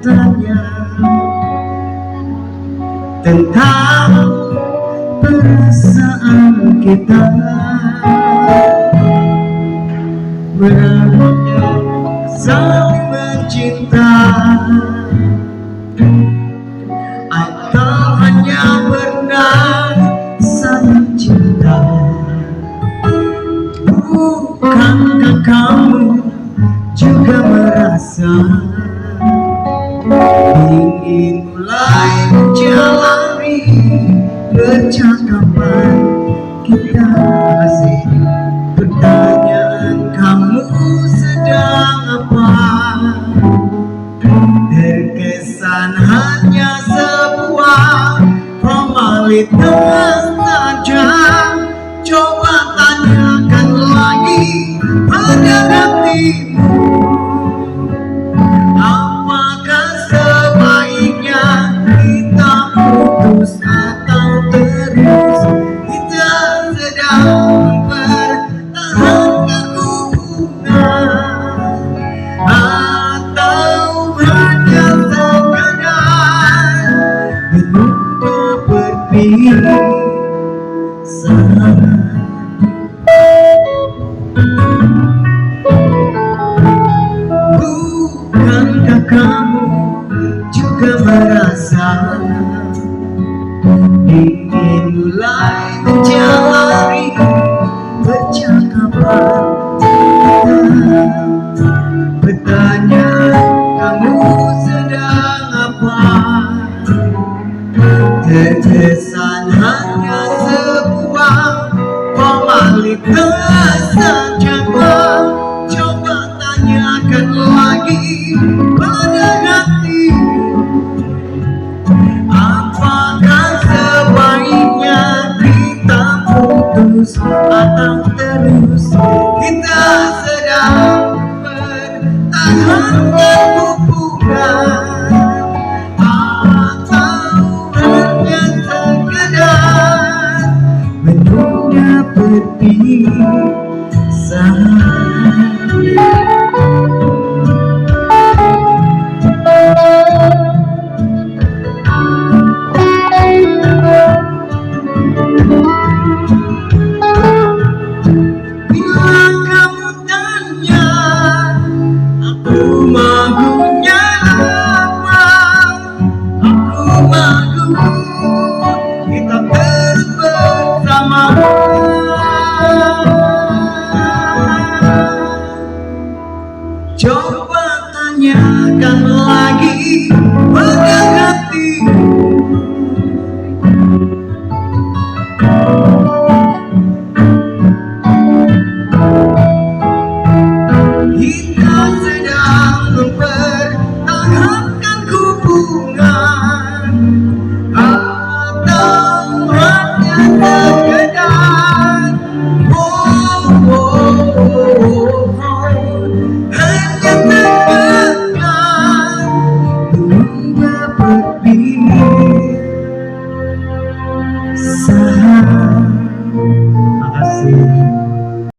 bertanya tentang perasaan kita, berapa saling mencinta, atau hanya pernah saling cinta. Bukankah kamu juga merasa ingin mulai menjalani percakapan kita masih? Pertanyaan, kamu sedang apa? Terkesan hanya sebuah formalitas saja. Coba tanyakan lagi pada hatimu, apakah sebaiknya kita putus atau terus? Kita sedang mempertahankan hubungan, atau hanya sekadar menunda berpisah? Bukankah kamu juga merasa ingin mulai menjalani percakapan kita? Bertanya, kamu sedang apa? Terkesan hanya sebuah formalitas saja. Coba tanyakan lagi pada hati, apakah sebaiknya kita putus atau terus? Kita sedang mempertahankan hubungan, atau hanya sekadar menunda perpisahan? Bila kamu tanya aku maunya apa, aku mau